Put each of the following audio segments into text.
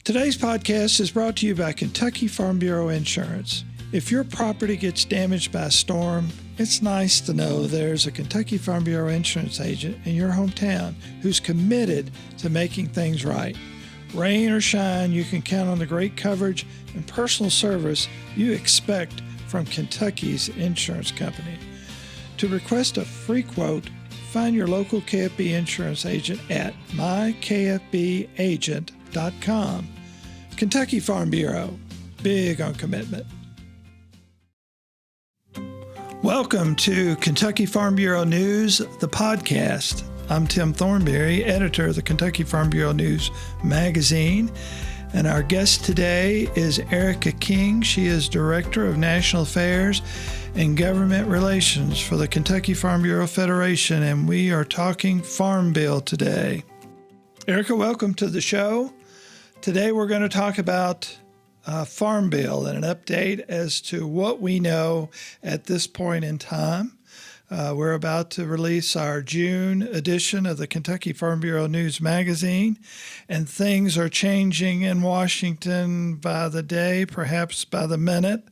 Today's podcast is brought to you by Kentucky Farm Bureau Insurance. If your property gets damaged by a storm, it's nice to know there's a Kentucky Farm Bureau insurance agent in your hometown who's committed to making things right. Rain or shine, you can count on the great coverage and personal service you expect from Kentucky's insurance company. To request a free quote, find your local KFB insurance agent at mykfbagent.com. Kentucky Farm Bureau, big on commitment. Welcome to Kentucky Farm Bureau News, the podcast. I'm Tim Thornberry, editor of the Kentucky Farm Bureau News magazine, and our guest today is Ericka King. She is Director of National Affairs and Government Relations for the Kentucky Farm Bureau Federation, and we are talking Farm Bill today. Ericka, welcome to the show. Today we're going to talk about Farm Bill and an update as to what we know at this point in time. We're about to release our June edition of the Kentucky Farm Bureau News magazine, and things are changing in Washington by the day, perhaps by the minute,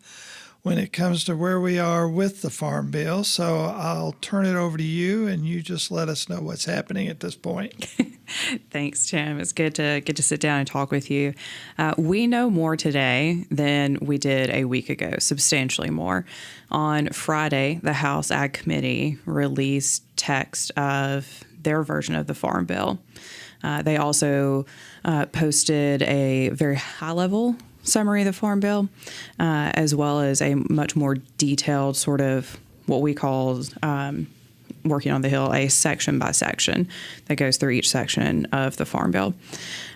when it comes to where we are with the Farm Bill. So I'll turn it over to you, and you just let us know what's happening at this point. Thanks, Tim. It's good to sit down and talk with you. We know more today than we did a week ago, substantially more. On Friday, the House Ag Committee released text of their version of the Farm Bill. They also posted a very high-level summary of the Farm Bill, as well as a much more detailed sort of what we call working on the Hill, a section by section that goes through each section of the Farm Bill.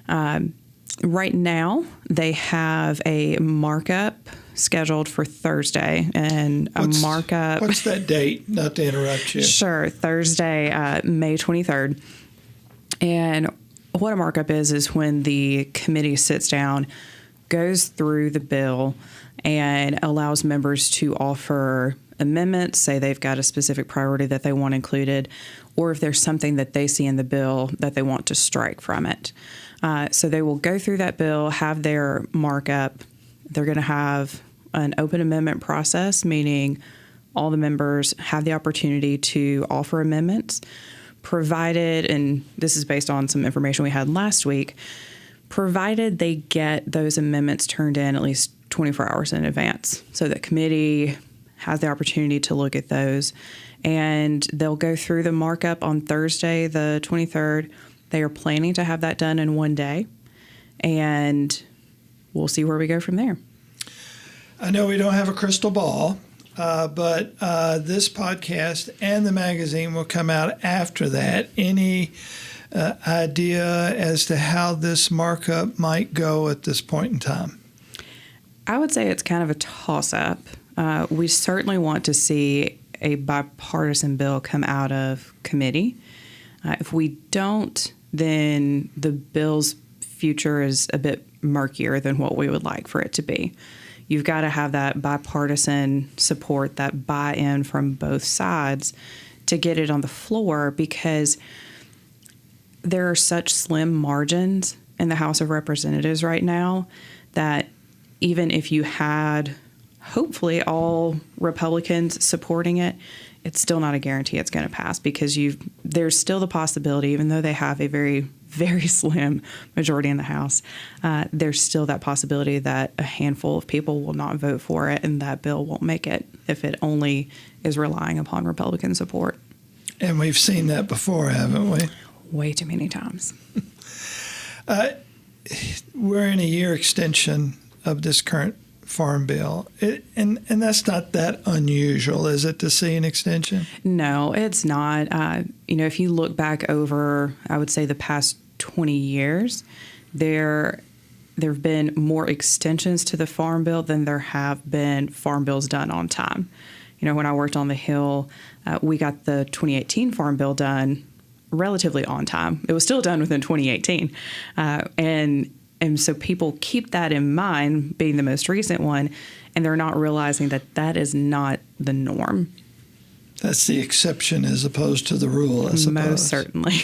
Right now, they have a markup scheduled for Thursday, and markup. What's that date? Not to interrupt you. Sure, Thursday, May 23rd. And what a markup is when the committee sits down, goes through the bill, and allows members to offer amendments, say they've got a specific priority that they want included, or if there's something that they see in the bill that they want to strike from it. So they will go through that bill, have their markup. They're going to have an open amendment process, meaning all the members have the opportunity to offer amendments, provided, and this is based on some information we had last week, provided they get those amendments turned in at least 24 hours in advance. So the committee has the opportunity to look at those, and they'll go through the markup on Thursday, the 23rd. They are planning to have that done in one day, and we'll see where we go from there. I know we don't have a crystal ball, but this podcast and the magazine will come out after that. Any idea as to how this markup might go at this point in time? I would say it's kind of a toss-up. We certainly want to see a bipartisan bill come out of committee. If we don't, then the bill's future is a bit murkier than what we would like for it to be. You've got to have that bipartisan support, that buy-in from both sides to get it on the floor, because there are such slim margins in the House of Representatives right now that even if you had hopefully all Republicans supporting it, it's still not a guarantee it's going to pass, because there's still the possibility, even though they have a very, very slim majority in the House, there's still that possibility that a handful of people will not vote for it, and that bill won't make it if it only is relying upon Republican support. And we've seen that before, haven't we? Way too many times. We're in a year extension of this current Farm Bill, and that's not that unusual, is it, to see an extension? No, it's not. If you look back over, I would say, the past 20 years, there have been more extensions to the Farm Bill than there have been Farm Bills done on time. When I worked on the Hill, we got the 2018 Farm Bill done relatively on time. It was still done within 2018, and so people keep that in mind, being the most recent one, and they're not realizing that that is not the norm. That's the exception as opposed to the rule, I suppose. Most certainly.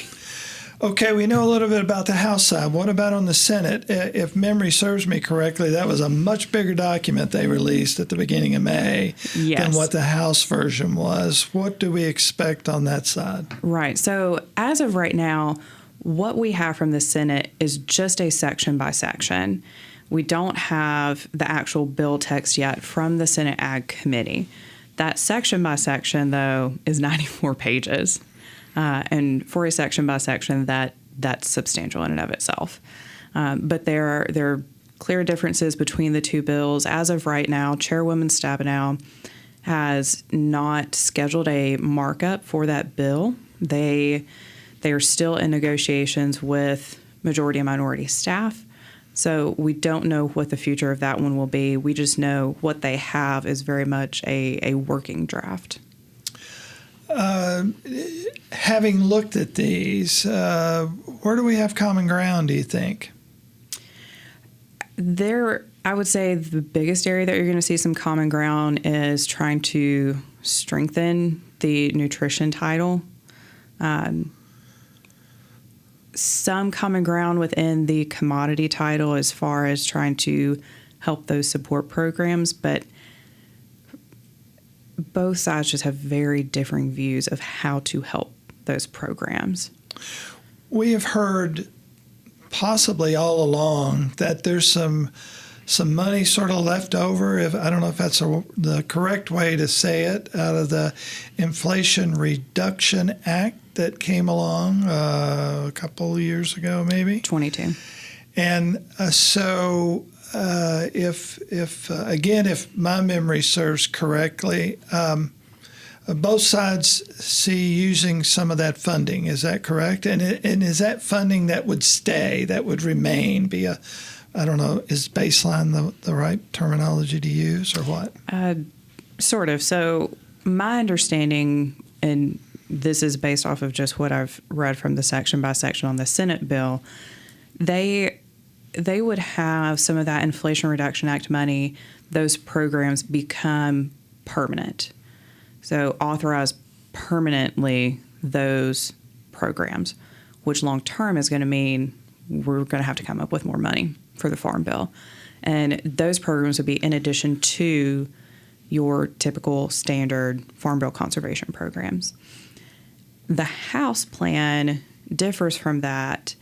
Okay, we know a little bit about the House side. What about on the Senate? If memory serves me correctly, that was a much bigger document they released at the beginning of May than what the House version was. What do we expect on that side? Right. So as of right now, what we have from the Senate is just a section by section. We don't have the actual bill text yet from the Senate Ag Committee. That section by section, though, is 94 pages. And for a section by section, that's substantial in and of itself. But there are clear differences between the two bills. As of right now, Chairwoman Stabenow has not scheduled a markup for that bill. They are still in negotiations with majority and minority staff. So we don't know what the future of that one will be. We just know what they have is very much a working draft. Having looked at these, where do we have common ground, do you think? I would say the biggest area that you're going to see some common ground is trying to strengthen the nutrition title. Some common ground within the commodity title as far as trying to help those support programs, but both sides just have very differing views of how to help those programs. We have heard possibly all along that there's some money sort of left over, I don't know if that's the correct way to say it, out of the Inflation Reduction Act that came along a couple of years ago, maybe? 22. And if my memory serves correctly, both sides see using some of that funding. Is that correct? And is that funding that would stay, that would remain, I don't know, is baseline the right terminology to use or what? Sort of. So my understanding, and this is based off of just what I've read from the section by section on the Senate bill, they would have some of that Inflation Reduction Act money, those programs become permanent. So authorize permanently those programs, which long term is going to mean we're going to have to come up with more money for the Farm Bill. And those programs would be in addition to your typical standard Farm Bill conservation programs. The House plan differs from that.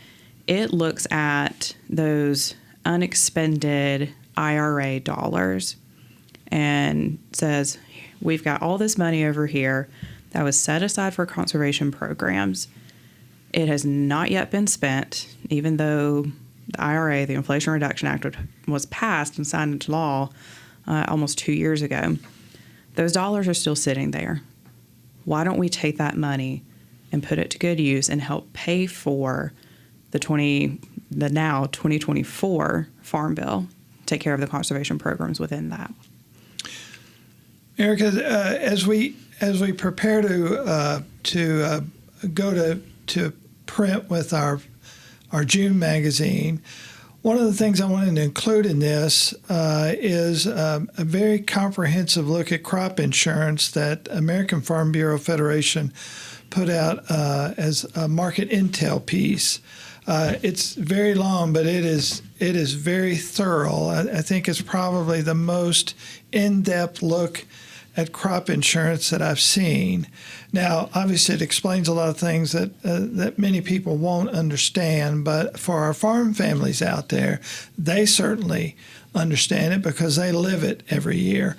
It looks at those unexpended IRA dollars and says, we've got all this money over here that was set aside for conservation programs. It has not yet been spent, even though the IRA, the Inflation Reduction Act, was passed and signed into law almost 2 years ago. Those dollars are still sitting there. Why don't we take that money and put it to good use and help pay for the now 2024 Farm Bill, take care of the conservation programs within that? Ericka, as we prepare to go to print with our June magazine, one of the things I wanted to include in this is a very comprehensive look at crop insurance that American Farm Bureau Federation put out as a market intel piece. It's very long, but it is very thorough. I think it's probably the most in-depth look at crop insurance that I've seen. Now, obviously, it explains a lot of things that many people won't understand, but for our farm families out there, they certainly understand it because they live it every year.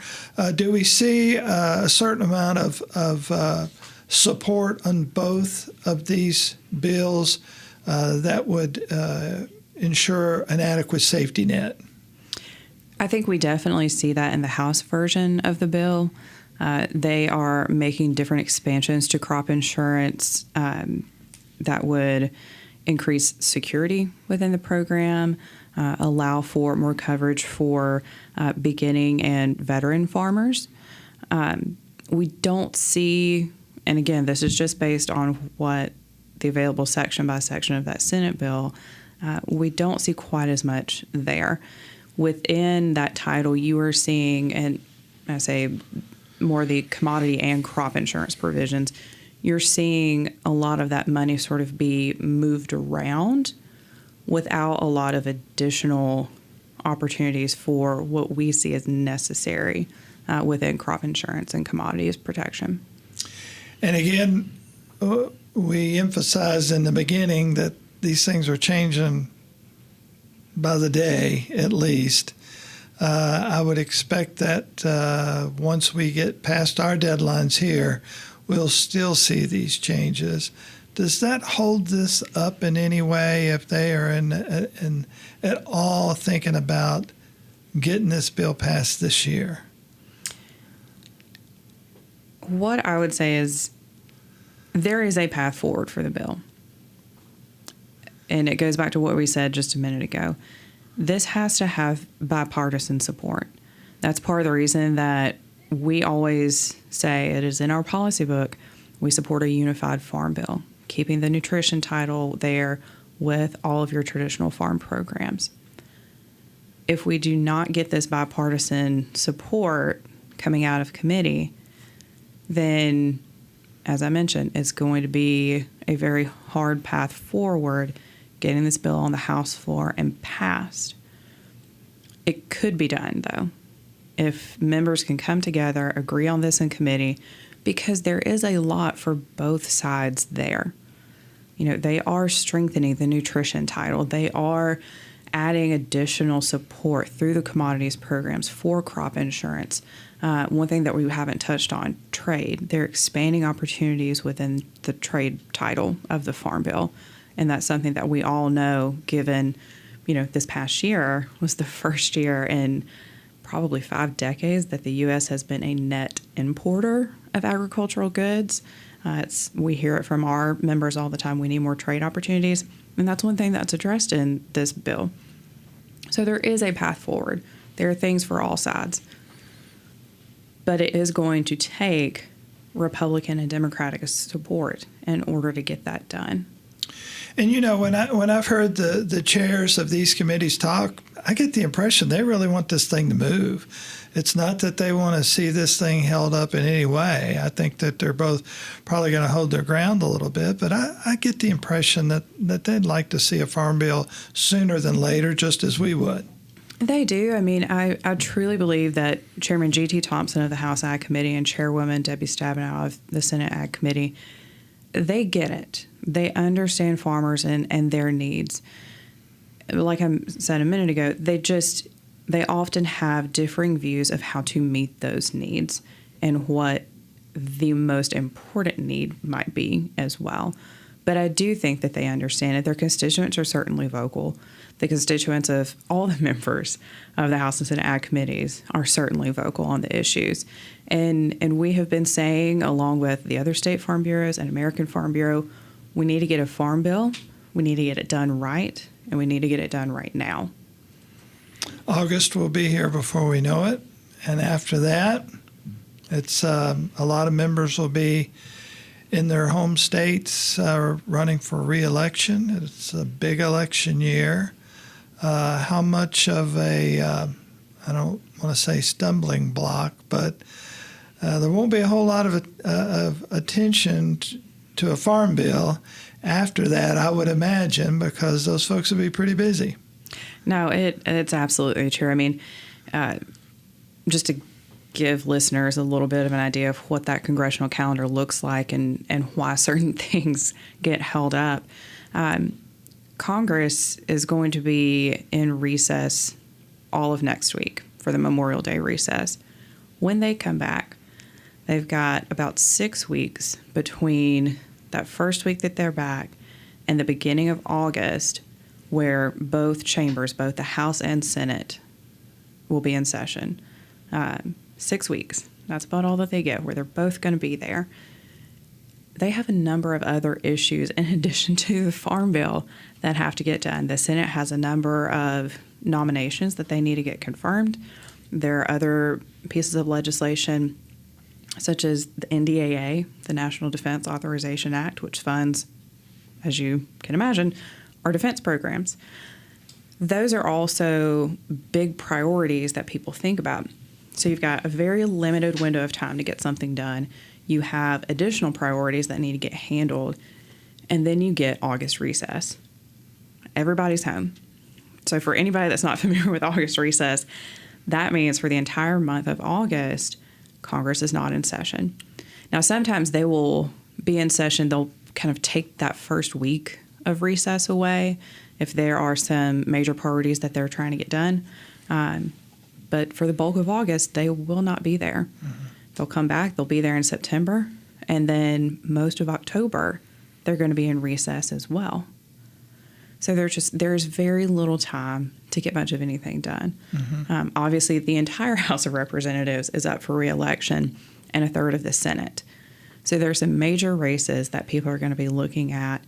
Do we see a certain amount of support on both of these bills that would ensure an adequate safety net? I think we definitely see that in the House version of the bill. They are making different expansions to crop insurance that would increase security within the program, allow for more coverage for beginning and veteran farmers. We don't see, and again, this is just based on what the available section by section of that Senate bill, we don't see quite as much there. Within that title, you are seeing, and I say more the commodity and crop insurance provisions, you're seeing a lot of that money sort of be moved around without a lot of additional opportunities for what we see as necessary within crop insurance and commodities protection. And again, we emphasized in the beginning that these things are changing by the day, at least. I would expect that once we get past our deadlines here, we'll still see these changes. Does that hold this up in any way if they are in at all thinking about getting this bill passed this year? What I would say is there is a path forward for the bill. And it goes back to what we said just a minute ago. This has to have bipartisan support. That's part of the reason that we always say it is in our policy book, we support a unified farm bill, keeping the nutrition title there with all of your traditional farm programs. If we do not get this bipartisan support coming out of committee, then, as I mentioned, it's going to be a very hard path forward getting this bill on the House floor and passed. It could be done, though, if members can come together, agree on this in committee, because there is a lot for both sides there. You know, they are strengthening the nutrition title. They are adding additional support through the commodities programs for crop insurance. One thing that we haven't touched on, trade. They're expanding opportunities within the trade title of the Farm Bill. And that's something that we all know, given, you know, this past year was the first year in probably 5 decades that the U.S. has been a net importer of agricultural goods. We hear it from our members all the time. We need more trade opportunities. And that's one thing that's addressed in this bill. So there is a path forward. There are things for all sides. But it is going to take Republican and Democratic support in order to get that done. And, you know, when I've heard the chairs of these committees talk, I get the impression they really want this thing to move. It's not that they want to see this thing held up in any way. I think that they're both probably going to hold their ground a little bit, but I get the impression that they'd like to see a farm bill sooner than later, just as we would. They do. I mean, I truly believe that Chairman G.T. Thompson of the House Ag Committee and Chairwoman Debbie Stabenow of the Senate Ag Committee, they get it. They understand farmers and their needs. Like I said a minute ago, they often have differing views of how to meet those needs and what the most important need might be as well. But I do think that they understand it. Their constituents are certainly vocal. The constituents of all the members of the House and Senate Ag Committees are certainly vocal on the issues. And we have been saying, along with the other state farm bureaus and American Farm Bureau, we need to get a farm bill, we need to get it done right, and we need to get it done right now. August will be here before we know it. And after that, it's a lot of members will be in their home states running for re-election. It's a big election year. How much of a, I don't want to say stumbling block, but there won't be a whole lot of attention to a farm bill after that, I would imagine, because those folks will be pretty busy. No, it's absolutely true. I mean, just to give listeners a little bit of an idea of what that congressional calendar looks like and why certain things get held up, Congress is going to be in recess all of next week for the Memorial Day recess. When they come back, they've got about 6 weeks between that first week that they're back and the beginning of August, where both chambers, both the House and Senate, will be in session. 6 weeks. That's about all that they get, where they're both going to be there. They have a number of other issues in addition to the Farm Bill that have to get done. The Senate has a number of nominations that they need to get confirmed. There are other pieces of legislation, such as the NDAA, the National Defense Authorization Act, which funds, as you can imagine, our defense programs. Those are also big priorities that people think about. So you've got a very limited window of time to get something done. You have additional priorities that need to get handled, and then you get August recess. Everybody's home. So for anybody that's not familiar with August recess, that means for the entire month of August, Congress is not in session. Now, sometimes they will be in session. They'll kind of take that first week of recess away if there are some major priorities that they're trying to get done. But for the bulk of August, they will not be there. Mm-hmm. They'll come back. They'll be there in September. And then most of October, they're going to be in recess as well. So there's very little time to get much of anything done. Mm-hmm. Obviously, the entire House of Representatives is up for re-election, and a third of the Senate. So there's some major races that people are going to be looking at,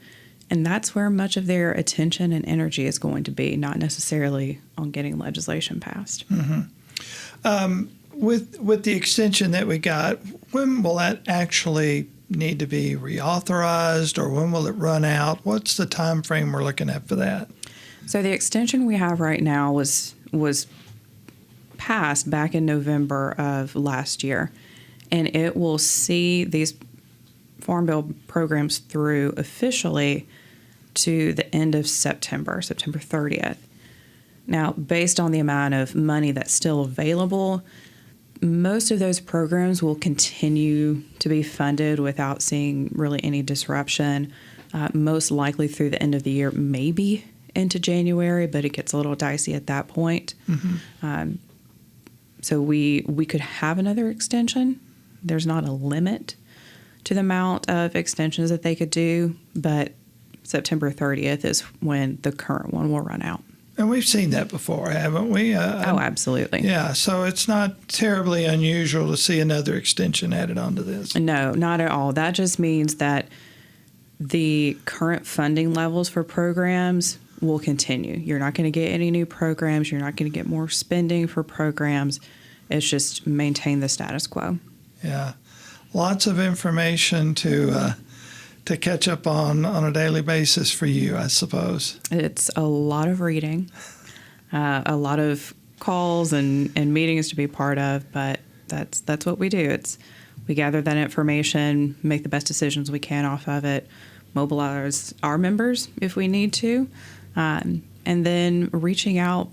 and that's where much of their attention and energy is going to be, not necessarily on getting legislation passed. Mm-hmm. With the extension that we got, when will that actually need to be reauthorized, or when will it run out? What's the time frame we're looking at for that? So the extension we have right now was passed back in November of last year, and it will see these Farm Bill programs through officially to the end of September 30th. Now, based on the amount of money that's still available, most of those programs will continue to be funded without seeing really any disruption, most likely through the end of the year, maybe into January, but it gets a little dicey at that point. Mm-hmm. So we could have another extension. There's not a limit to the amount of extensions that they could do, but September 30th is when the current one will run out. And we've seen that before, haven't we? Oh, absolutely. Yeah, so it's not terribly unusual to see another extension added onto this. No, not at all. That just means that the current funding levels for programs will continue. You're not going to get any new programs. You're not going to get more spending for programs. It's just maintain the status quo. Yeah, lots of information to catch up on a daily basis for you, I suppose. It's a lot of reading, a lot of calls and meetings to be part of, but that's what we do. We gather that information, make the best decisions we can off of it, mobilize our members if we need to, and then reaching out,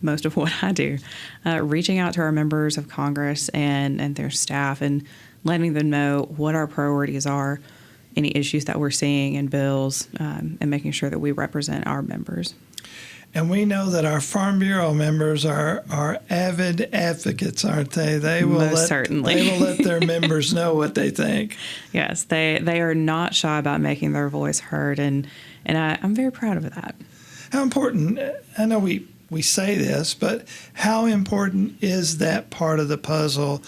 most of what I do, reaching out to our members of Congress and their staff and letting them know what our priorities are, any issues that we're seeing in bills, and making sure that we represent our members. And we know that our Farm Bureau members are avid advocates, aren't they? Certainly. They will let their members know what they think. Yes, they are not shy about making their voice heard, and I'm very proud of that. How important, I know we say this, but how important is that part of the puzzle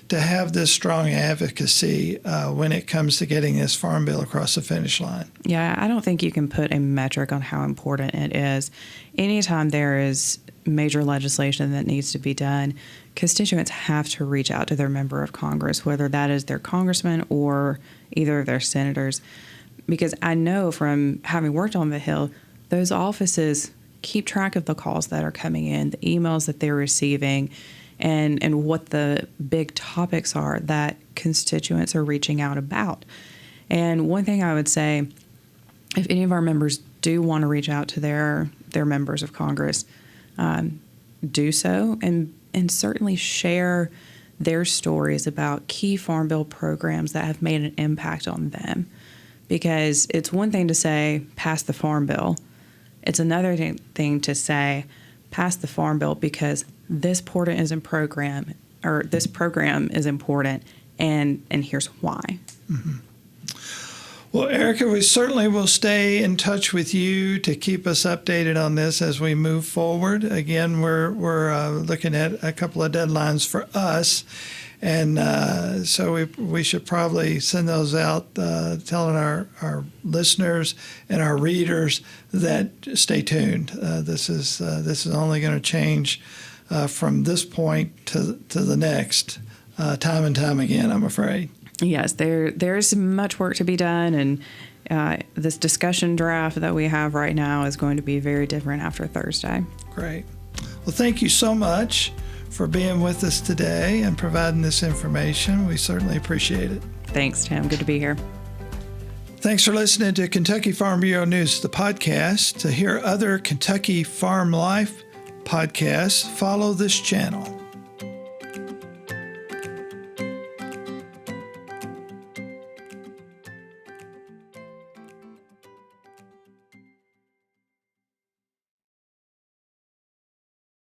to have this strong advocacy when it comes to getting this farm bill across the finish line? Yeah, I don't think you can put a metric on how important it is. Anytime there is major legislation that needs to be done, constituents have to reach out to their member of Congress, whether that is their congressman or either of their senators. Because I know from having worked on the Hill, those offices keep track of the calls that are coming in, the emails that they're receiving, and what the big topics are that constituents are reaching out about. And one thing I would say, if any of our members do want to reach out to their members of Congress, do so and certainly share their stories about key Farm Bill programs that have made an impact on them. Because it's one thing to say, pass the Farm Bill. It's another thing to say, pass the Farm Bill because this program is important, and here's why. Mm-hmm. Well, Ericka, we certainly will stay in touch with you to keep us updated on this as we move forward. Again, we're looking at a couple of deadlines for us, and so we should probably send those out, telling our listeners and our readers that stay tuned. This is only going to change from this point to the next, time and time again, I'm afraid. Yes, there's much work to be done, and this discussion draft that we have right now is going to be very different after Thursday. Great. Well, thank you so much for being with us today and providing this information. We certainly appreciate it. Thanks, Tim. Good to be here. Thanks for listening to Kentucky Farm Bureau News, the podcast. To hear other Kentucky Farm Life podcasts, follow this channel.